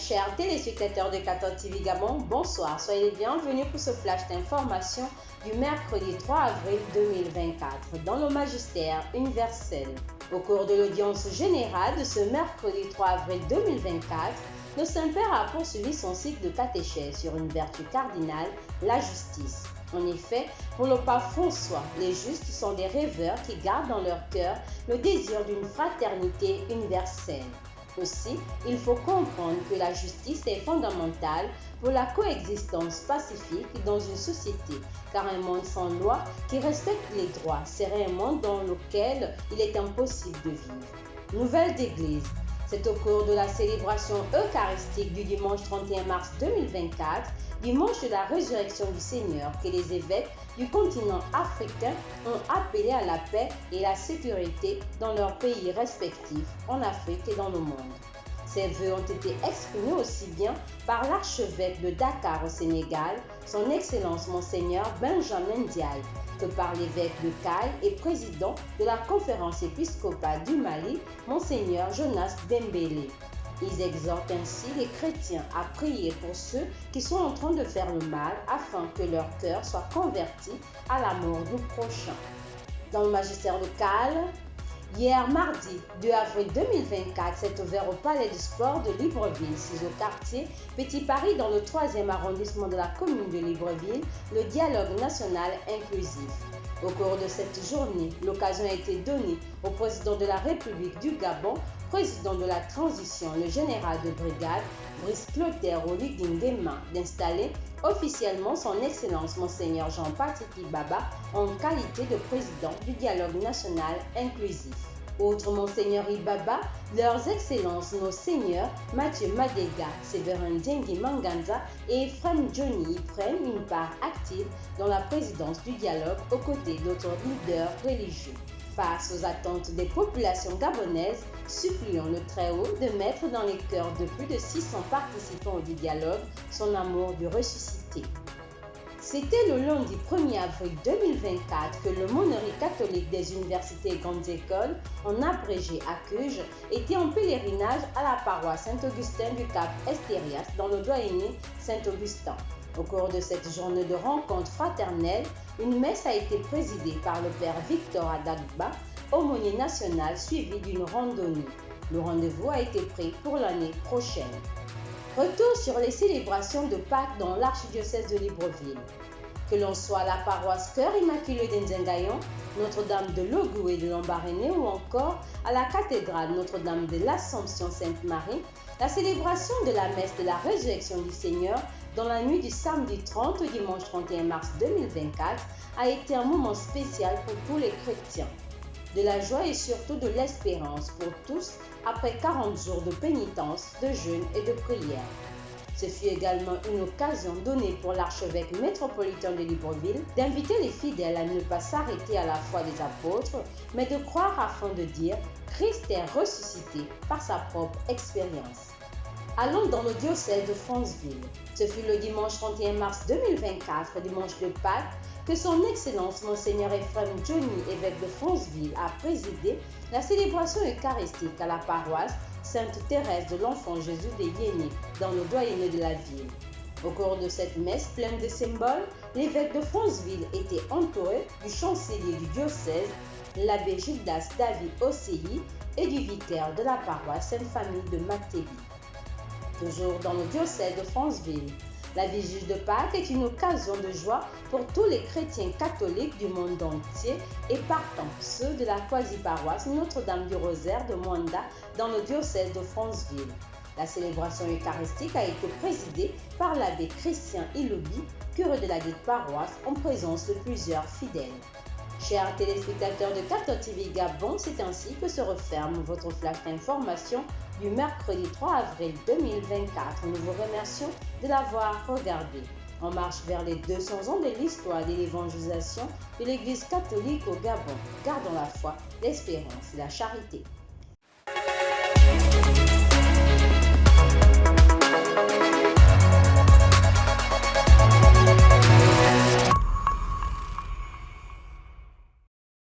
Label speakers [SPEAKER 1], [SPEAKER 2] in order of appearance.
[SPEAKER 1] chers téléspectateurs de 14 TV Gabon, bonsoir. Soyez les bienvenus pour ce flash d'information du mercredi 3 avril 2024 dans le magistère universel. Au cours de l'audience générale de ce mercredi 3 avril 2024, le Saint-Père a poursuivi son cycle de catéchèse sur une vertu cardinale, la justice. En effet, pour le pape François, les justes sont des rêveurs qui gardent dans leur cœur le désir d'une fraternité universelle. Aussi, il faut comprendre que la justice est fondamentale pour la coexistence pacifique dans une société, car un monde sans loi qui respecte les droits serait un monde dans lequel il est impossible de vivre. Nouvelle d'Église. C'est au cours de la célébration eucharistique du dimanche 31 mars 2024, dimanche de la résurrection du Seigneur, que les évêques du continent africain ont appelé à la paix et la sécurité dans leurs pays respectifs, en Afrique et dans le monde. Ces vœux ont été exprimés aussi bien par l'archevêque de Dakar au Sénégal, son Excellence Monseigneur Benjamin Ndiaye, que par l'évêque de Caille et président de la conférence épiscopale du Mali, Monseigneur Jonas Dembélé. Ils exhortent ainsi les chrétiens à prier pour ceux qui sont en train de faire le mal afin que leur cœur soit converti à l'amour du prochain. Dans le magistère local, hier mardi 2 avril 2024 s'est ouvert au Palais du Sport de Libreville, 6 au quartier Petit Paris dans le 3e arrondissement de la commune de Libreville, le dialogue national inclusif. Au cours de cette journée, l'occasion a été donnée au président de la République du Gabon, président de la transition, le général de brigade, Brice Clotaire Oligui Nguema, d'installer officiellement son Excellence Monseigneur Jean-Patrick Ibaba en qualité de président du dialogue national inclusif. Outre Monseigneur Ibaba, leurs Excellences nos Seigneurs Mathieu Madega, Séverin Diengi Manganza et Ephraim Johnny y prennent une part active dans la présidence du dialogue aux côtés d'autres leaders religieux. Face aux attentes des populations gabonaises, supplions le Très-Haut de mettre dans les cœurs de plus de 600 participants au dialogue son amour du ressuscité. C'était le lundi 1er avril 2024 que le monnerie catholique des universités et grandes écoles, en abrégé ACUJ, était en pèlerinage à la paroisse Saint-Augustin du Cap Estérias dans le doyenné Saint-Augustin. Au cours de cette journée de rencontre fraternelle, une messe a été présidée par le père Victor Adagba, aumônier national, suivi d'une randonnée. Le rendez-vous a été pris pour l'année prochaine. Retour sur les célébrations de Pâques dans l'archidiocèse de Libreville. Que l'on soit à la paroisse Cœur Immaculé d'Nzengayon, Notre-Dame de Logou et de Lambaréné ou encore à la cathédrale Notre-Dame de l'Assomption Sainte-Marie, la célébration de la messe de la résurrection du Seigneur dans la nuit du samedi 30 au dimanche 31 mars 2024 a été un moment spécial pour tous les chrétiens. De la joie et surtout de l'espérance pour tous après 40 jours de pénitence, de jeûne et de prière. Ce fut également une occasion donnée pour l'archevêque métropolitain de Libreville d'inviter les fidèles à ne pas s'arrêter à la foi des apôtres, mais de croire afin de dire « Christ est ressuscité » par sa propre expérience. Allons dans le diocèse de Franceville. Ce fut le dimanche 31 mars 2024, dimanche de Pâques, que son Excellence Monseigneur Ephraim Johnny, évêque de Franceville, a présidé la célébration eucharistique à la paroisse Sainte-Thérèse de l'Enfant Jésus des Yénés, dans le doyenné de la ville. Au cours de cette messe pleine de symboles, l'évêque de Franceville était entouré du chancelier du diocèse, l'abbé Gildas David Osséi, et du vicaire de la paroisse Sainte-Famille de Matébi. Toujours dans le diocèse de Franceville, la vigile de Pâques est une occasion de joie pour tous les chrétiens catholiques du monde entier et partant ceux de la quasi-paroisse Notre-Dame du Rosaire de Mwanda dans le diocèse de Franceville. La célébration eucharistique a été présidée par l'abbé Christian Iloubi, curé de la dite paroisse, en présence de plusieurs fidèles. Chers téléspectateurs de 14 TV Gabon, c'est ainsi que se referme votre flash d'information du mercredi 3 avril 2024. Nous vous remercions de l'avoir regardé. En marche vers les 200 ans de l'histoire et de l'évangélisation de l'Église catholique au Gabon. Gardons la foi, l'espérance et la charité.